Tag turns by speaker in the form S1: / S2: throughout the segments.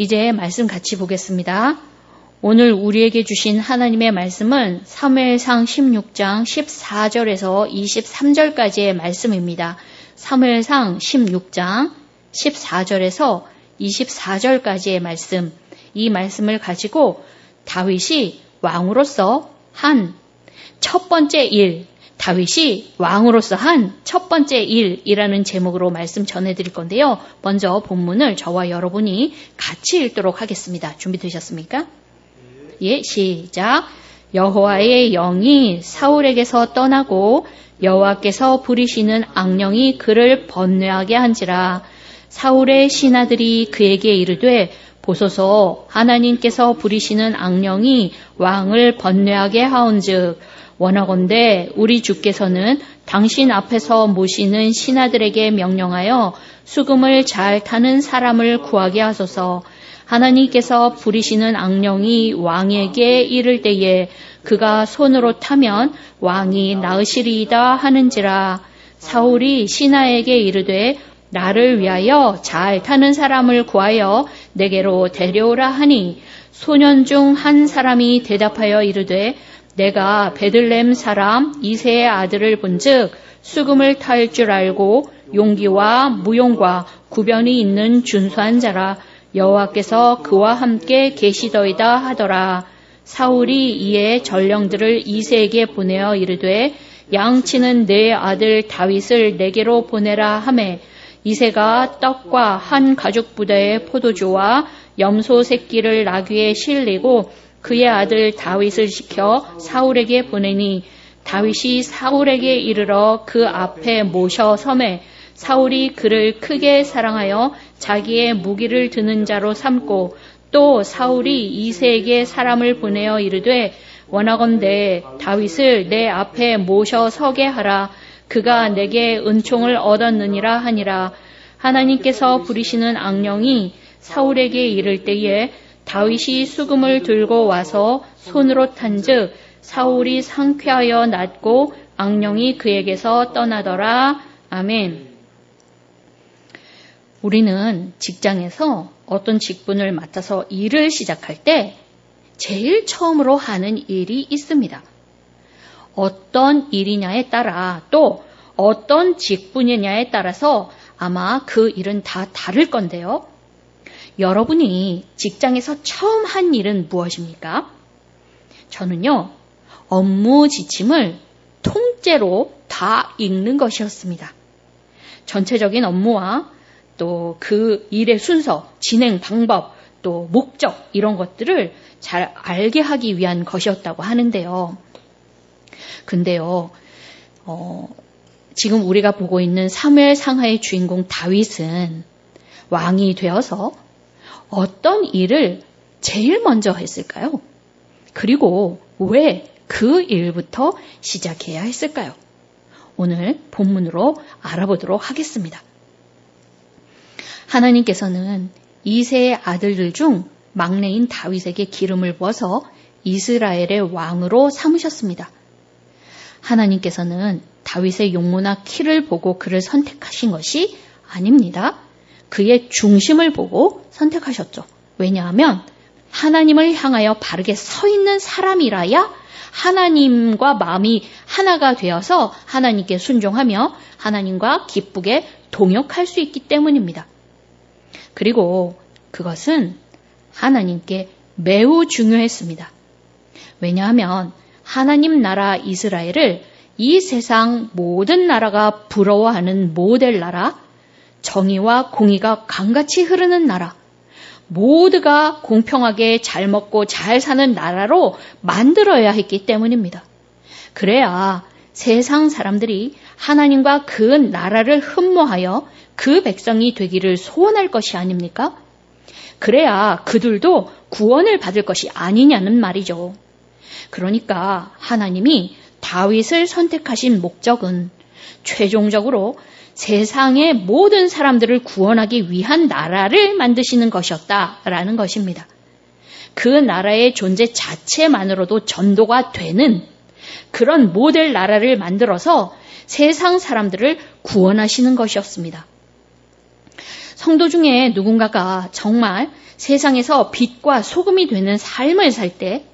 S1: 이제 말씀 같이 보겠습니다. 오늘 우리에게 주신 하나님의 말씀은 사무엘상 16장 14절에서 23절까지의 말씀입니다. 사무엘상 16장 14절에서 24절까지의 말씀, 이 말씀을 가지고 다윗이 왕으로서 한 첫 번째 일, 다윗이 왕으로서 한 첫 번째 일이라는 제목으로 말씀 전해드릴 건데요. 먼저 본문을 저와 여러분이 같이 읽도록 하겠습니다. 준비되셨습니까? 예, 시작. 여호와의 영이 사울에게서 떠나고 여호와께서 부리시는 악령이 그를 번뇌하게 한지라. 사울의 신하들이 그에게 이르되 보소서 하나님께서 부리시는 악령이 왕을 번뇌하게 하온즉 원하건대 우리 주께서는 당신 앞에서 모시는 신하들에게 명령하여 수금을 잘 타는 사람을 구하게 하소서. 하나님께서 부리시는 악령이 왕에게 이를 때에 그가 손으로 타면 왕이 나으시리이다 하는지라. 사울이 신하에게 이르되 나를 위하여 잘 타는 사람을 구하여 내게로 데려오라 하니 소년 중 한 사람이 대답하여 이르되 내가 베들레헴 사람 이새의 아들을 본즉 수금을 탈 줄 알고 용기와 무용과 구변이 있는 준수한 자라. 여호와께서 그와 함께 계시더이다 하더라. 사울이 이에 전령들을 이새에게 보내어 이르되 양치는 내 아들 다윗을 내게로 보내라 하매 이새가 떡과 한 가죽 부대의 포도주와 염소 새끼를 나귀에 실리고 그의 아들 다윗을 시켜 사울에게 보내니 다윗이 사울에게 이르러 그 앞에 모셔 서매 사울이 그를 크게 사랑하여 자기의 무기를 드는 자로 삼고 또 사울이 이새에게 사람을 보내어 이르되 원하건대 다윗을 내 앞에 모셔 서게 하라. 그가 내게 은총을 얻었느니라 하니라. 하나님께서 부리시는 악령이 사울에게 이를 때에 다윗이 수금을 들고 와서 손으로 탄즉 사울이 상쾌하여 낫고 악령이 그에게서 떠나더라. 아멘. 우리는 직장에서 어떤 직분을 맡아서 일을 시작할 때 제일 처음으로 하는 일이 있습니다. 어떤 일이냐에 따라 또 어떤 직분이냐에 따라서 아마 그 일은 다 다를 건데요. 여러분이 직장에서 처음 한 일은 무엇입니까? 저는요, 업무 지침을 통째로 다 읽는 것이었습니다. 전체적인 업무와 또 그 일의 순서, 진행 방법, 또 목적 이런 것들을 잘 알게 하기 위한 것이었다고 하는데요. 근데요, 지금 우리가 보고 있는 사무엘 상하의 주인공 다윗은 왕이 되어서 어떤 일을 제일 먼저 했을까요? 그리고 왜 그 일부터 시작해야 했을까요? 오늘 본문으로 알아보도록 하겠습니다. 하나님께서는 이새의 아들들 중 막내인 다윗에게 기름을 부어서 이스라엘의 왕으로 삼으셨습니다. 하나님께서는 다윗의 용모나 키를 보고 그를 선택하신 것이 아닙니다. 그의 중심을 보고 선택하셨죠. 왜냐하면 하나님을 향하여 바르게 서 있는 사람이라야 하나님과 마음이 하나가 되어서 하나님께 순종하며 하나님과 기쁘게 동역할 수 있기 때문입니다. 그리고 그것은 하나님께 매우 중요했습니다. 왜냐하면 하나님 나라 이스라엘을 이 세상 모든 나라가 부러워하는 모델 나라, 정의와 공의가 강같이 흐르는 나라, 모두가 공평하게 잘 먹고 잘 사는 나라로 만들어야 했기 때문입니다. 그래야 세상 사람들이 하나님과 그 나라를 흠모하여 그 백성이 되기를 소원할 것이 아닙니까? 그래야 그들도 구원을 받을 것이 아니냐는 말이죠. 그러니까 하나님이 다윗을 선택하신 목적은 최종적으로 세상의 모든 사람들을 구원하기 위한 나라를 만드시는 것이었다라는 것입니다. 그 나라의 존재 자체만으로도 전도가 되는 그런 모델 나라를 만들어서 세상 사람들을 구원하시는 것이었습니다. 성도 중에 누군가가 정말 세상에서 빛과 소금이 되는 삶을 살 때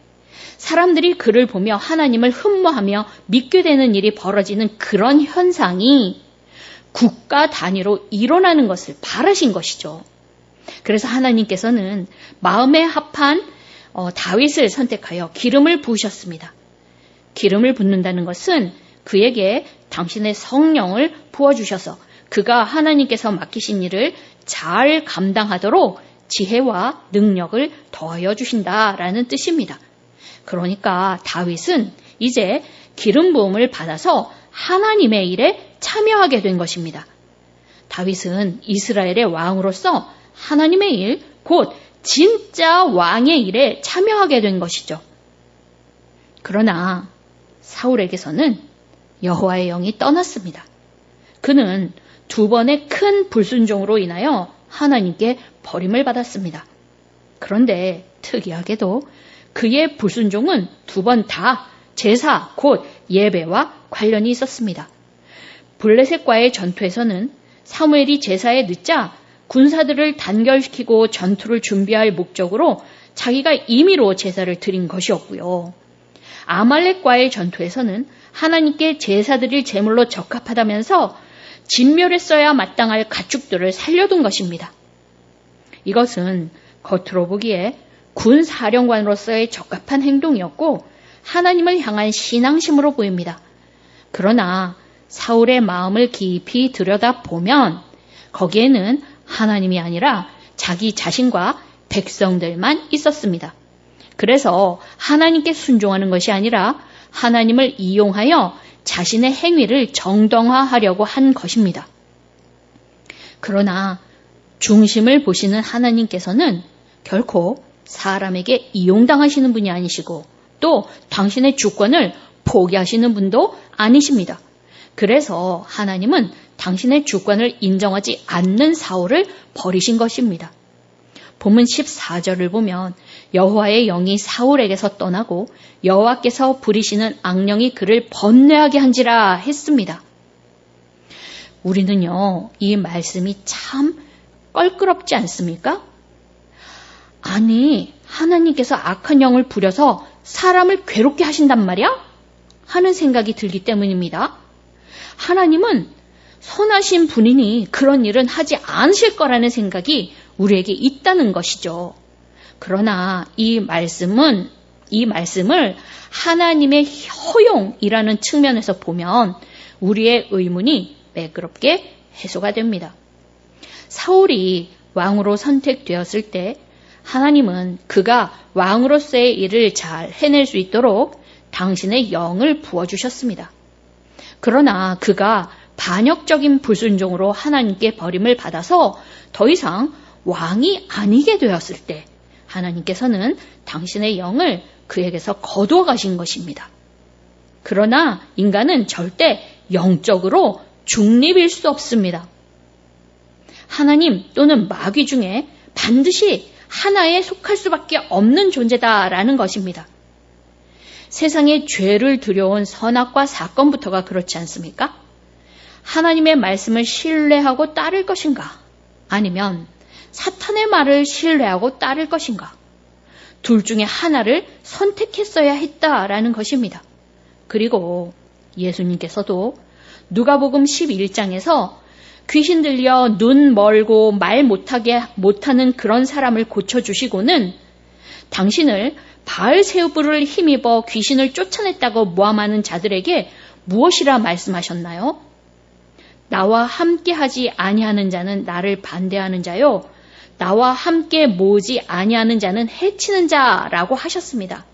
S1: 사람들이 그를 보며 하나님을 흠모하며 믿게 되는 일이 벌어지는 그런 현상이 국가 단위로 일어나는 것을 바라신 것이죠. 그래서 하나님께서는 마음에 합한 다윗을 선택하여 기름을 부으셨습니다. 기름을 붓는다는 것은 그에게 당신의 성령을 부어주셔서 그가 하나님께서 맡기신 일을 잘 감당하도록 지혜와 능력을 더하여 주신다라는 뜻입니다. 그러니까 다윗은 이제 기름 부음을 받아서 하나님의 일에 참여하게 된 것입니다. 다윗은 이스라엘의 왕으로서 하나님의 일, 곧 진짜 왕의 일에 참여하게 된 것이죠. 그러나 사울에게서는 여호와의 영이 떠났습니다. 그는 2번의 큰 불순종으로 인하여 하나님께 버림을 받았습니다. 그런데 특이하게도 그의 불순종은 2번 다 제사, 곧 예배와 관련이 있었습니다. 블레셋과의 전투에서는 사무엘이 제사에 늦자 군사들을 단결시키고 전투를 준비할 목적으로 자기가 임의로 제사를 드린 것이었고요. 아말렉과의 전투에서는 하나님께 제사 드릴 제물로 적합하다면서 진멸했어야 마땅할 가축들을 살려둔 것입니다. 이것은 겉으로 보기에 군 사령관으로서의 적합한 행동이었고 하나님을 향한 신앙심으로 보입니다. 그러나 사울의 마음을 깊이 들여다보면 거기에는 하나님이 아니라 자기 자신과 백성들만 있었습니다. 그래서 하나님께 순종하는 것이 아니라 하나님을 이용하여 자신의 행위를 정당화하려고 한 것입니다. 그러나 중심을 보시는 하나님께서는 결코 사람에게 이용당하시는 분이 아니시고 또 당신의 주권을 포기하시는 분도 아니십니다. 그래서 하나님은 당신의 주권을 인정하지 않는 사울을 버리신 것입니다. 본문 14절을 보면 여호와의 영이 사울에게서 떠나고 여호와께서 부리시는 악령이 그를 번뇌하게 한지라 했습니다. 우리는요, 이 말씀이 참 껄끄럽지 않습니까? 아니, 하나님께서 악한 영을 부려서 사람을 괴롭게 하신단 말이야? 하는 생각이 들기 때문입니다. 하나님은 선하신 분이니 그런 일은 하지 않으실 거라는 생각이 우리에게 있다는 것이죠. 그러나 이 말씀을 하나님의 허용이라는 측면에서 보면 우리의 의문이 매끄럽게 해소가 됩니다. 사울이 왕으로 선택되었을 때 하나님은 그가 왕으로서의 일을 잘 해낼 수 있도록 당신의 영을 부어주셨습니다. 그러나 그가 반역적인 불순종으로 하나님께 버림을 받아서 더 이상 왕이 아니게 되었을 때 하나님께서는 당신의 영을 그에게서 거두어 가신 것입니다. 그러나 인간은 절대 영적으로 중립일 수 없습니다. 하나님 또는 마귀 중에 반드시 하나에 속할 수밖에 없는 존재다라는 것입니다. 세상에 죄를 두려운 선악과 사건부터가 그렇지 않습니까? 하나님의 말씀을 신뢰하고 따를 것인가? 아니면 사탄의 말을 신뢰하고 따를 것인가? 둘 중에 하나를 선택했어야 했다라는 것입니다. 그리고 예수님께서도 누가복음 11장에서 귀신 들려 눈 멀고 말 못하는 그런 사람을 고쳐주시고는 당신을 바알세우브를 힘입어 귀신을 쫓아냈다고 모함하는 자들에게 무엇이라 말씀하셨나요? 나와 함께하지 아니하는 자는 나를 반대하는 자요, 나와 함께 모으지 아니하는 자는 해치는 자라고 하셨습니다.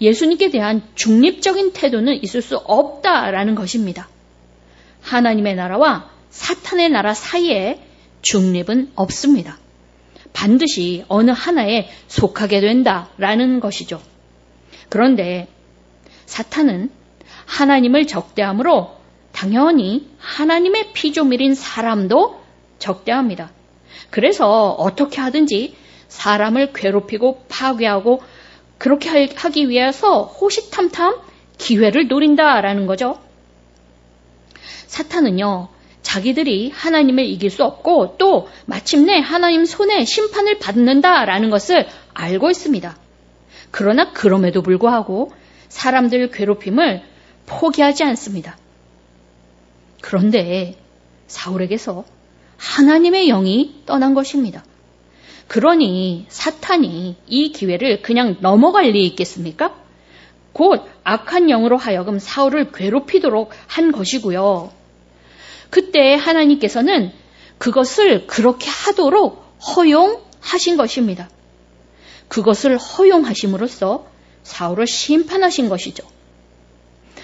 S1: 예수님께 대한 중립적인 태도는 있을 수 없다라는 것입니다. 하나님의 나라와 사탄의 나라 사이에 중립은 없습니다. 반드시 어느 하나에 속하게 된다라는 것이죠. 그런데 사탄은 하나님을 적대함으로 당연히 하나님의 피조물인 사람도 적대합니다. 그래서 어떻게 하든지 사람을 괴롭히고 파괴하고 그렇게 하기 위해서 호시탐탐 기회를 노린다라는 거죠. 사탄은요, 자기들이 하나님을 이길 수 없고 또 마침내 하나님 손에 심판을 받는다라는 것을 알고 있습니다. 그러나 그럼에도 불구하고 사람들 괴롭힘을 포기하지 않습니다. 그런데 사울에게서 하나님의 영이 떠난 것입니다. 그러니 사탄이 이 기회를 그냥 넘어갈 리 있겠습니까? 곧 악한 영으로 하여금 사울을 괴롭히도록 한 것이고요. 그때 하나님께서는 그것을 그렇게 하도록 허용하신 것입니다. 그것을 허용하심으로써 사울을 심판하신 것이죠.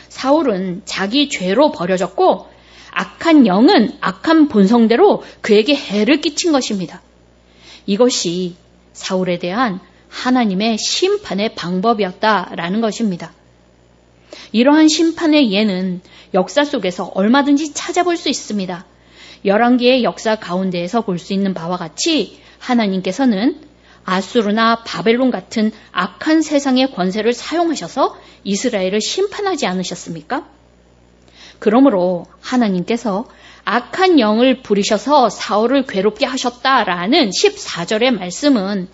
S1: 사울은 자기 죄로 버려졌고 악한 영은 악한 본성대로 그에게 해를 끼친 것입니다. 이것이 사울에 대한 하나님의 심판의 방법이었다라는 것입니다. 이러한 심판의 예는 역사 속에서 얼마든지 찾아볼 수 있습니다. 열왕기의 역사 가운데에서 볼 수 있는 바와 같이 하나님께서는 아수르나 바벨론 같은 악한 세상의 권세를 사용하셔서 이스라엘을 심판하지 않으셨습니까? 그러므로 하나님께서 악한 영을 부리셔서 사울을 괴롭게 하셨다라는 14절의 말씀은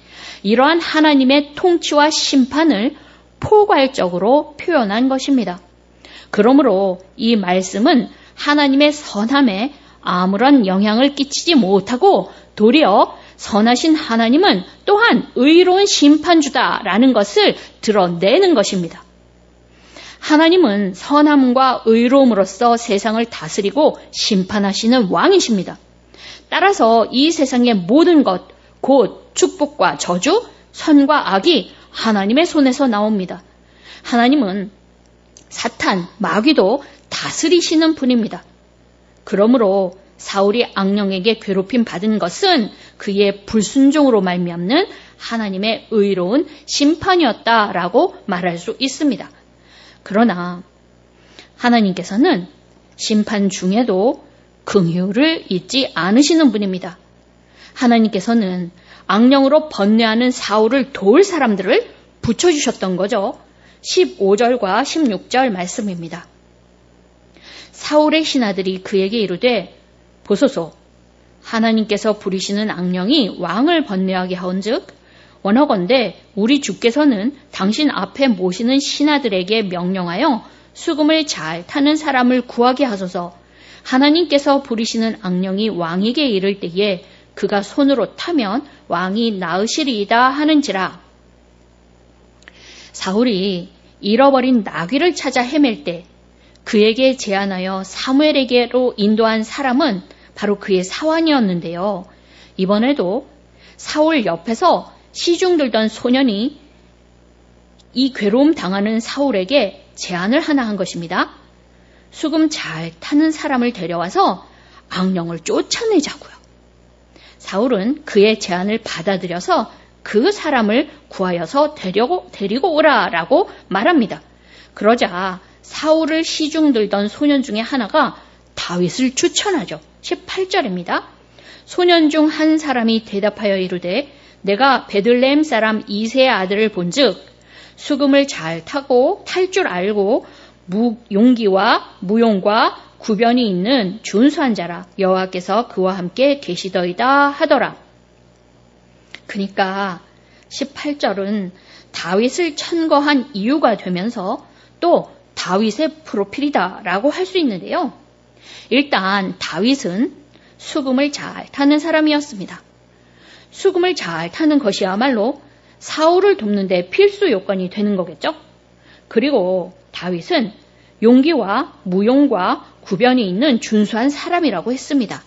S1: 이러한 하나님의 통치와 심판을 포괄적으로 표현한 것입니다. 그러므로 이 말씀은 하나님의 선함에 아무런 영향을 끼치지 못하고 도리어 선하신 하나님은 또한 의로운 심판주다라는 것을 드러내는 것입니다. 하나님은 선함과 의로움으로써 세상을 다스리고 심판하시는 왕이십니다. 따라서 이 세상의 모든 것, 곧 축복과 저주, 선과 악이 하나님의 손에서 나옵니다. 하나님은 사탄, 마귀도 다스리시는 분입니다. 그러므로 사울이 악령에게 괴롭힘 받은 것은 그의 불순종으로 말미암는 하나님의 의로운 심판이었다라고 말할 수 있습니다. 그러나 하나님께서는 심판 중에도 긍휼을 잊지 않으시는 분입니다. 하나님께서는 악령으로 번뇌하는 사울을 도울 사람들을 붙여주셨던 거죠. 15절과 16절 말씀입니다. 사울의 신하들이 그에게 이르되 보소서 하나님께서 부리시는 악령이 왕을 번뇌하게 하온즉 원하건대 우리 주께서는 당신 앞에 모시는 신하들에게 명령하여 수금을 잘 타는 사람을 구하게 하소서. 하나님께서 부리시는 악령이 왕에게 이를 때에 그가 손으로 타면 왕이 나으시리이다 하는지라. 사울이 잃어버린 나귀를 찾아 헤맬 때 그에게 제안하여 사무엘에게로 인도한 사람은 바로 그의 사환이었는데요. 이번에도 사울 옆에서 시중 들던 소년이 이 괴로움 당하는 사울에게 제안을 하나 한 것입니다. 수금 잘 타는 사람을 데려와서 악령을 쫓아내자고요. 사울은 그의 제안을 받아들여서 그 사람을 구하여서 데리고 오라라고 말합니다. 그러자 사울을 시중 들던 소년 중에 하나가 다윗을 추천하죠. 18절입니다. 소년 중 한 사람이 대답하여 이르되 내가 베들레헴 사람 이새의 아들을 본즉 수금을 잘 타고 탈 줄 알고 용기와 무용과 구변이 있는 준수한 자라. 여호와께서 그와 함께 계시더이다 하더라. 그러니까 18절은 다윗을 천거한 이유가 되면서 또 다윗의 프로필이다라고 할 수 있는데요. 일단 다윗은 수금을 잘 타는 사람이었습니다. 수금을 잘 타는 것이야말로 사울을 돕는 데 필수 요건이 되는 거겠죠. 그리고 다윗은 용기와 무용과 구변이 있는 준수한 사람이라고 했습니다.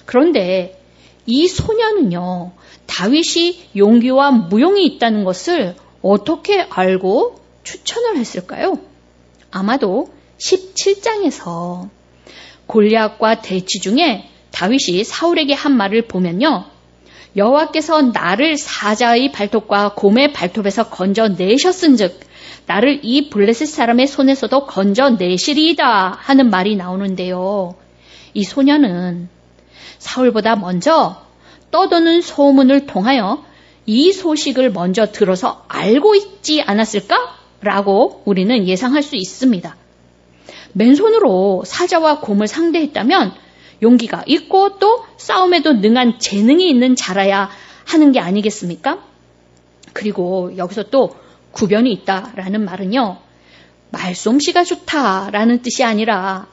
S1: 그런데 이 소년은요, 다윗이 용기와 무용이 있다는 것을 어떻게 알고 추천을 했을까요? 아마도 17장에서 골리앗과 대치 중에 다윗이 사울에게 한 말을 보면요. 여호와께서 나를 사자의 발톱과 곰의 발톱에서 건져내셨은즉 나를 이 블레셋 사람의 손에서도 건져내시리이다 하는 말이 나오는데요. 이 소년은 사울보다 먼저 떠도는 소문을 통하여 이 소식을 먼저 들어서 알고 있지 않았을까라고 우리는 예상할 수 있습니다. 맨손으로 사자와 곰을 상대했다면 용기가 있고 또 싸움에도 능한 재능이 있는 자라야 하는 게 아니겠습니까? 그리고 여기서 또 구변이 있다라는 말은요, 말솜씨가 좋다라는 뜻이 아니라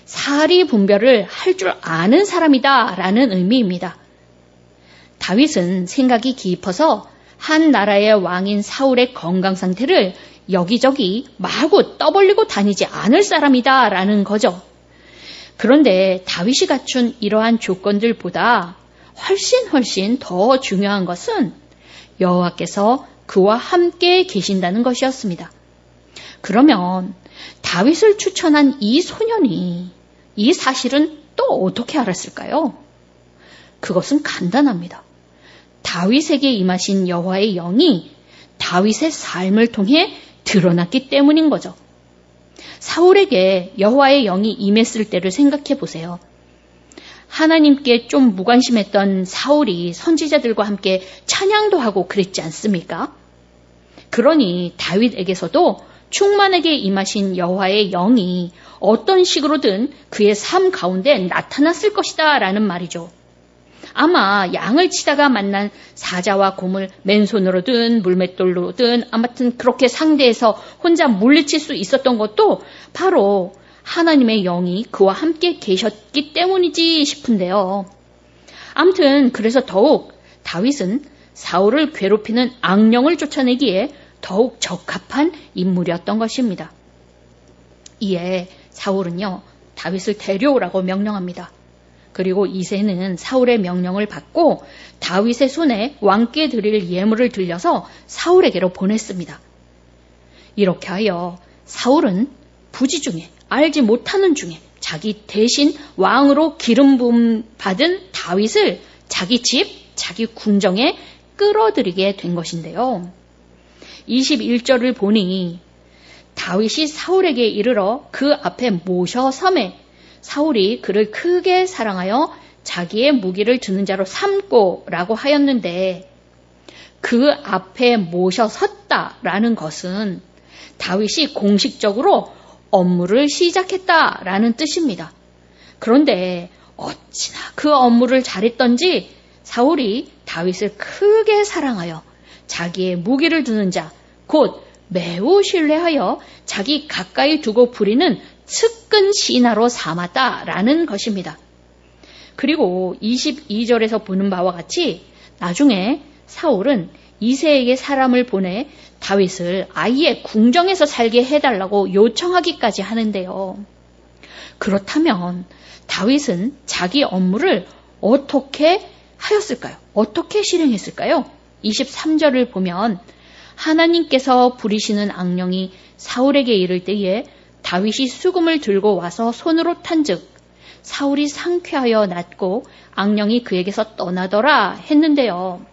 S1: 사리 분별을 할 줄 아는 사람이다라는 의미입니다. 다윗은 생각이 깊어서 한 나라의 왕인 사울의 건강 상태를 여기저기 마구 떠벌리고 다니지 않을 사람이다라는 거죠. 그런데 다윗이 갖춘 이러한 조건들보다 훨씬 더 중요한 것은 여호와께서 그와 함께 계신다는 것이었습니다. 그러면 다윗을 추천한 이 소년이 이 사실은 또 어떻게 알았을까요? 그것은 간단합니다. 다윗에게 임하신 여호와의 영이 다윗의 삶을 통해 드러났기 때문인 거죠. 사울에게 여호와의 영이 임했을 때를 생각해 보세요. 하나님께 좀 무관심했던 사울이 선지자들과 함께 찬양도 하고 그랬지 않습니까? 그러니 다윗에게서도 충만하게 임하신 여호와의 영이 어떤 식으로든 그의 삶 가운데 나타났을 것이다 라는 말이죠. 아마 양을 치다가 만난 사자와 곰을 맨손으로든 물맷돌로든 아무튼 그렇게 상대해서 혼자 물리칠 수 있었던 것도 바로 하나님의 영이 그와 함께 계셨기 때문이지 싶은데요. 아무튼 그래서 더욱 다윗은 사울을 괴롭히는 악령을 쫓아내기에 더욱 적합한 인물이었던 것입니다. 이에 사울은요, 다윗을 데려오라고 명령합니다. 그리고 이새는 사울의 명령을 받고 다윗의 손에 왕께 드릴 예물을 들려서 사울에게로 보냈습니다. 이렇게 하여 사울은 부지 중에 알지 못하는 중에 자기 대신 왕으로 기름 부음 받은 다윗을 자기 집, 자기 궁정에 끌어들이게 된 것인데요. 21절을 보니 다윗이 사울에게 이르러 그 앞에 모셔 섬에 사울이 그를 크게 사랑하여 자기의 무기를 드는 자로 삼고 라고 하였는데 그 앞에 모셔 섰다라는 것은 다윗이 공식적으로 업무를 시작했다라는 뜻입니다. 그런데 어찌나 그 업무를 잘했던지 사울이 다윗을 크게 사랑하여 자기의 무기를 드는 자, 곧 매우 신뢰하여 자기 가까이 두고 부리는 측근 신하로 삼았다라는 것입니다. 그리고 22절에서 보는 바와 같이 나중에 사울은 이새에게 사람을 보내 다윗을 아예 궁정에서 살게 해달라고 요청하기까지 하는데요. 그렇다면 다윗은 자기 업무를 어떻게 하였을까요? 어떻게 실행했을까요? 23절을 보면 하나님께서 부리시는 악령이 사울에게 이를 때에 다윗이 수금을 들고 와서 손으로 탄즉 사울이 상쾌하여 낫고 악령이 그에게서 떠나더라 했는데요.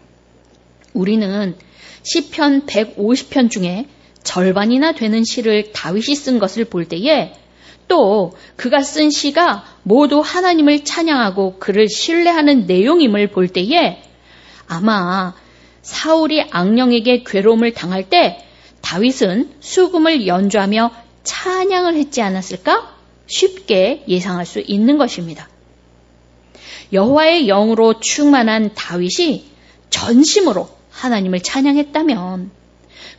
S1: 우리는 시편 150편 중에 절반이나 되는 시를 다윗이 쓴 것을 볼 때에 또 그가 쓴 시가 모두 하나님을 찬양하고 그를 신뢰하는 내용임을 볼 때에 아마 사울이 악령에게 괴로움을 당할 때 다윗은 수금을 연주하며 찬양을 했지 않았을까? 쉽게 예상할 수 있는 것입니다. 여호와의 영으로 충만한 다윗이 전심으로 하나님을 찬양했다면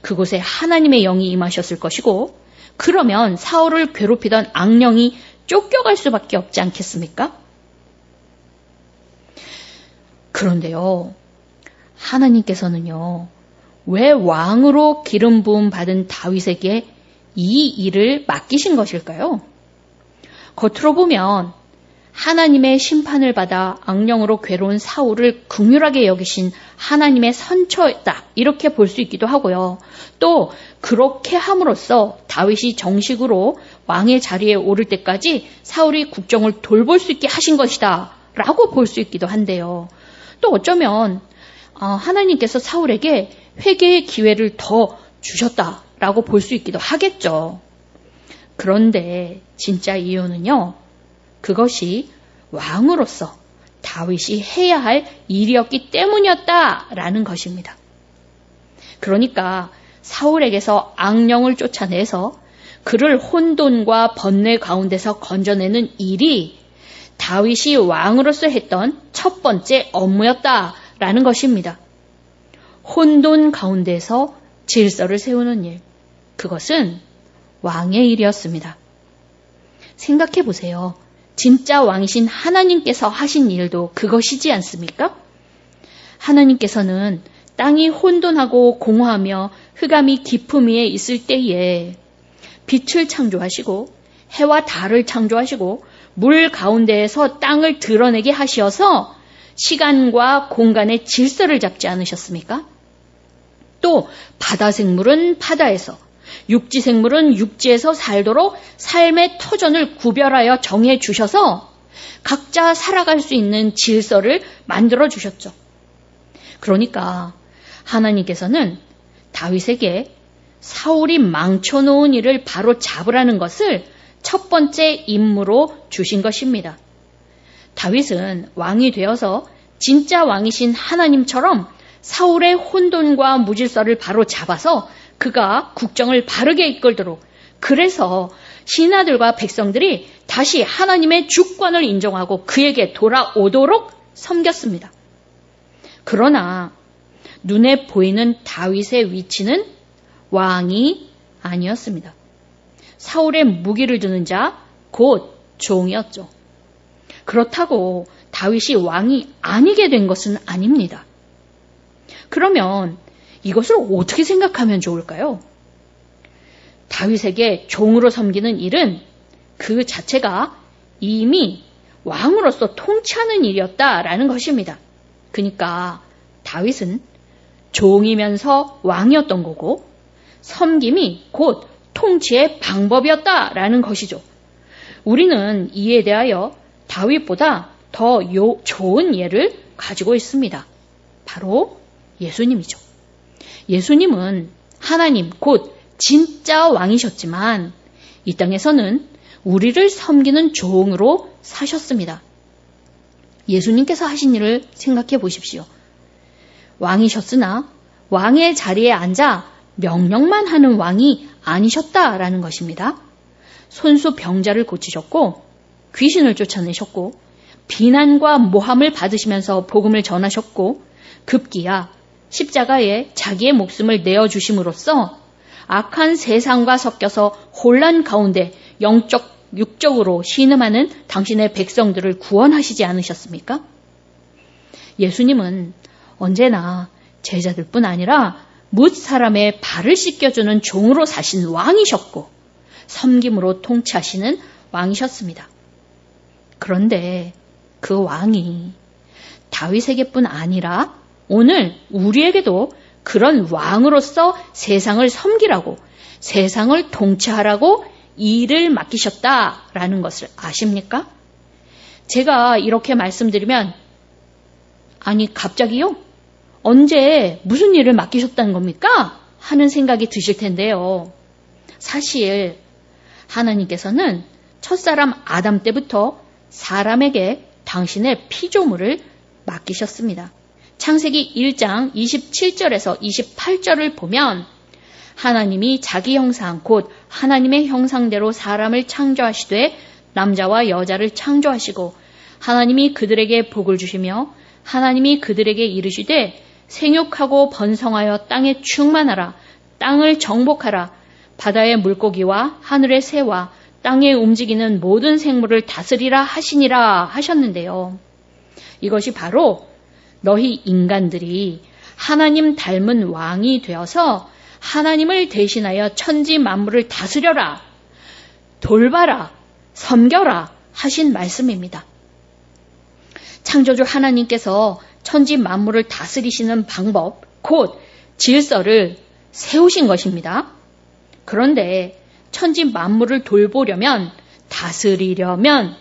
S1: 그곳에 하나님의 영이 임하셨을 것이고 그러면 사울을 괴롭히던 악령이 쫓겨갈 수밖에 없지 않겠습니까? 그런데요, 하나님께서는요, 왜 왕으로 기름 부음 받은 다윗에게 이 일을 맡기신 것일까요? 겉으로 보면 하나님의 심판을 받아 악령으로 괴로운 사울을 긍휼하게 여기신 하나님의 선처다 이렇게 볼 수 있기도 하고요. 또 그렇게 함으로써 다윗이 정식으로 왕의 자리에 오를 때까지 사울이 국정을 돌볼 수 있게 하신 것이다 라고 볼 수 있기도 한데요. 또 어쩌면 하나님께서 사울에게 회개의 기회를 더 주셨다라고 볼 수 있기도 하겠죠. 그런데 진짜 이유는요, 그것이 왕으로서 다윗이 해야 할 일이었기 때문이었다라는 것입니다. 그러니까 사울에게서 악령을 쫓아내서 그를 혼돈과 번뇌 가운데서 건져내는 일이 다윗이 왕으로서 했던 첫 번째 업무였다라는 것입니다. 혼돈 가운데서 질서를 세우는 일, 그것은 왕의 일이었습니다. 생각해 보세요. 진짜 왕이신 하나님께서 하신 일도 그것이지 않습니까? 하나님께서는 땅이 혼돈하고 공허하며 흑암이 깊음 위에 있을 때에 빛을 창조하시고 해와 달을 창조하시고 물 가운데에서 땅을 드러내게 하셔서 시간과 공간의 질서를 잡지 않으셨습니까? 또 바다 생물은 바다에서, 육지 생물은 육지에서 살도록 삶의 터전을 구별하여 정해 주셔서 각자 살아갈 수 있는 질서를 만들어 주셨죠. 그러니까 하나님께서는 다윗에게 사울이 망쳐놓은 일을 바로 잡으라는 것을 첫 번째 임무로 주신 것입니다. 다윗은 왕이 되어서 진짜 왕이신 하나님처럼 사울의 혼돈과 무질서를 바로 잡아서 그가 국정을 바르게 이끌도록, 그래서 신하들과 백성들이 다시 하나님의 주권을 인정하고 그에게 돌아오도록 섬겼습니다. 그러나 눈에 보이는 다윗의 위치는 왕이 아니었습니다. 사울의 무기를 드는 자, 곧 종이었죠. 그렇다고 다윗이 왕이 아니게 된 것은 아닙니다. 그러면 이것을 어떻게 생각하면 좋을까요? 다윗에게 종으로 섬기는 일은 그 자체가 이미 왕으로서 통치하는 일이었다라는 것입니다. 그러니까 다윗은 종이면서 왕이었던 거고 섬김이 곧 통치의 방법이었다라는 것이죠. 우리는 이에 대하여 다윗보다 더 좋은 예를 가지고 있습니다. 바로 예수님이죠. 예수님은 하나님 곧 진짜 왕이셨지만 이 땅에서는 우리를 섬기는 종으로 사셨습니다. 예수님께서 하신 일을 생각해 보십시오. 왕이셨으나 왕의 자리에 앉아 명령만 하는 왕이 아니셨다라는 것입니다. 손수 병자를 고치셨고 귀신을 쫓아내셨고 비난과 모함을 받으시면서 복음을 전하셨고 급기야 십자가에 자기의 목숨을 내어주심으로써 악한 세상과 섞여서 혼란 가운데 영적, 육적으로 신음하는 당신의 백성들을 구원하시지 않으셨습니까? 예수님은 언제나 제자들뿐 아니라 뭇 사람의 발을 씻겨주는 종으로 사신 왕이셨고 섬김으로 통치하시는 왕이셨습니다. 그런데 그 왕이 다윗에게뿐 아니라 오늘 우리에게도 그런 왕으로서 세상을 섬기라고, 세상을 통치하라고 일을 맡기셨다라는 것을 아십니까? 제가 이렇게 말씀드리면 아니 갑자기요? 언제 무슨 일을 맡기셨다는 겁니까? 하는 생각이 드실 텐데요. 사실 하나님께서는 첫사람 아담 때부터 사람에게 당신의 피조물을 맡기셨습니다. 창세기 1장 27절에서 28절을 보면 하나님이 자기 형상 곧 하나님의 형상대로 사람을 창조하시되 남자와 여자를 창조하시고 하나님이 그들에게 복을 주시며 하나님이 그들에게 이르시되 생육하고 번성하여 땅에 충만하라 땅을 정복하라 바다의 물고기와 하늘의 새와 땅에 움직이는 모든 생물을 다스리라 하시니라 하셨는데요. 이것이 바로 너희 인간들이 하나님 닮은 왕이 되어서 하나님을 대신하여 천지 만물을 다스려라, 돌봐라, 섬겨라 하신 말씀입니다. 창조주 하나님께서 천지 만물을 다스리시는 방법, 곧 질서를 세우신 것입니다. 그런데 천지 만물을 돌보려면, 다스리려면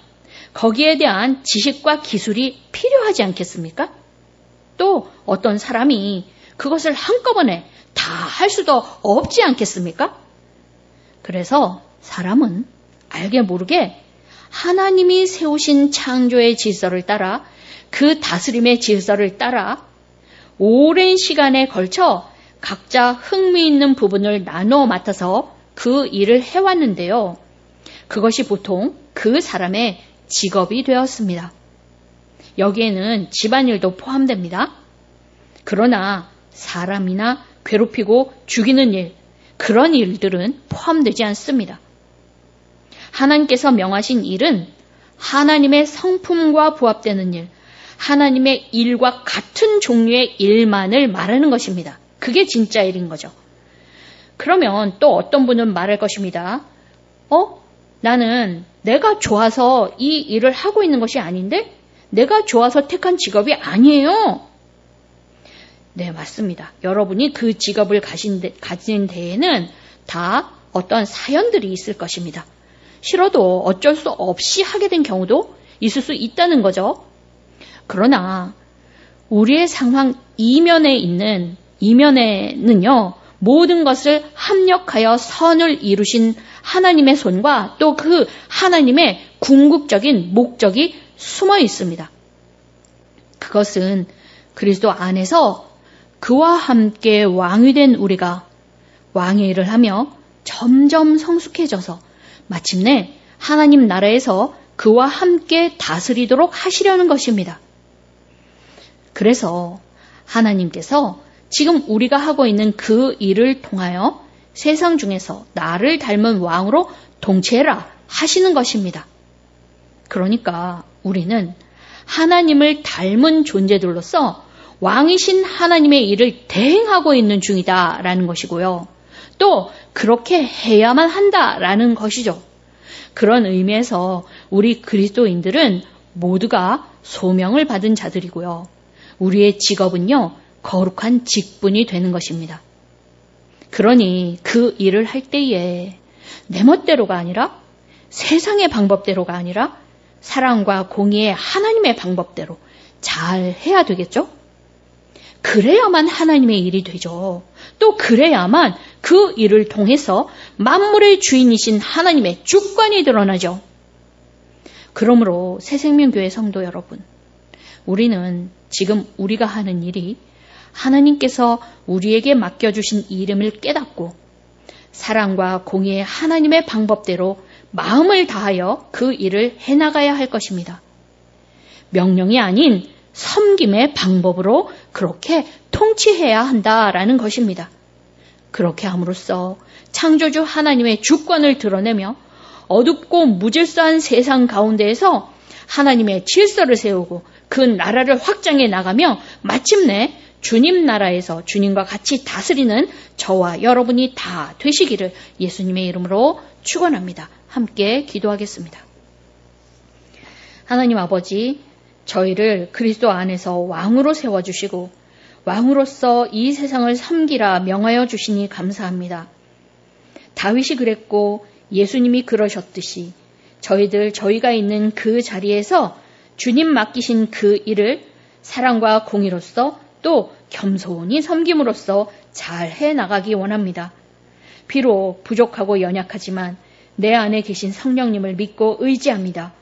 S1: 거기에 대한 지식과 기술이 필요하지 않겠습니까? 또 어떤 사람이 그것을 한꺼번에 다 할 수도 없지 않겠습니까? 그래서 사람은 알게 모르게 하나님이 세우신 창조의 질서를 따라 그 다스림의 질서를 따라 오랜 시간에 걸쳐 각자 흥미 있는 부분을 나눠 맡아서 그 일을 해왔는데요. 그것이 보통 그 사람의 직업이 되었습니다. 여기에는 집안일도 포함됩니다. 그러나 사람이나 괴롭히고 죽이는 일, 그런 일들은 포함되지 않습니다. 하나님께서 명하신 일은 하나님의 성품과 부합되는 일, 하나님의 일과 같은 종류의 일만을 말하는 것입니다. 그게 진짜 일인 거죠. 그러면 또 어떤 분은 말할 것입니다. 나는 내가 좋아서 이 일을 하고 있는 것이 아닌데 내가 좋아서 택한 직업이 아니에요. 네, 맞습니다. 여러분이 그 직업을 가진 데에는 다 어떤 사연들이 있을 것입니다. 싫어도 어쩔 수 없이 하게 된 경우도 있을 수 있다는 거죠. 그러나 우리의 상황 이면에는요, 모든 것을 합력하여 선을 이루신 하나님의 손과 또 그 하나님의 궁극적인 목적이 숨어 있습니다. 그것은 그리스도 안에서 그와 함께 왕이 된 우리가 왕의 일을 하며 점점 성숙해져서 마침내 하나님 나라에서 그와 함께 다스리도록 하시려는 것입니다. 그래서 하나님께서 지금 우리가 하고 있는 그 일을 통하여 세상 중에서 나를 닮은 왕으로 통치해라 하시는 것입니다. 그러니까 우리는 하나님을 닮은 존재들로서 왕이신 하나님의 일을 대행하고 있는 중이다라는 것이고요. 또 그렇게 해야만 한다라는 것이죠. 그런 의미에서 우리 그리스도인들은 모두가 소명을 받은 자들이고요. 우리의 직업은요, 거룩한 직분이 되는 것입니다. 그러니 그 일을 할 때에 내 멋대로가 아니라 세상의 방법대로가 아니라 사랑과 공의의 하나님의 방법대로 잘 해야 되겠죠? 그래야만 하나님의 일이 되죠. 또 그래야만 그 일을 통해서 만물의 주인이신 하나님의 주권이 드러나죠. 그러므로 새생명교회 성도 여러분, 우리는 지금 우리가 하는 일이 하나님께서 우리에게 맡겨주신 이름을 깨닫고 사랑과 공의의 하나님의 방법대로 마음을 다하여 그 일을 해나가야 할 것입니다. 명령이 아닌 섬김의 방법으로 그렇게 통치해야 한다라는 것입니다. 그렇게 함으로써 창조주 하나님의 주권을 드러내며 어둡고 무질서한 세상 가운데에서 하나님의 질서를 세우고 그 나라를 확장해 나가며 마침내 주님 나라에서 주님과 같이 다스리는 저와 여러분이 다 되시기를 예수님의 이름으로 축원합니다. 함께 기도하겠습니다. 하나님 아버지, 저희를 그리스도 안에서 왕으로 세워주시고 왕으로서 이 세상을 섬기라 명하여 주시니 감사합니다. 다윗이 그랬고 예수님이 그러셨듯이 저희가 있는 그 자리에서 주님 맡기신 그 일을 사랑과 공의로서 또 겸손히 섬김으로써 잘 해나가기 원합니다. 비록 부족하고 연약하지만 내 안에 계신 성령님을 믿고 의지합니다.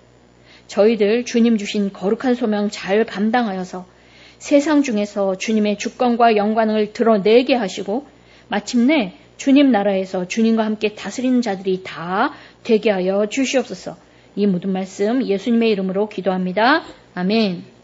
S1: 저희들 주님 주신 거룩한 소명 잘 감당하여서 세상 중에서 주님의 주권과 영광을 드러내게 하시고 마침내 주님 나라에서 주님과 함께 다스리는 자들이 다 되게 하여 주시옵소서. 이 모든 말씀 예수님의 이름으로 기도합니다. 아멘.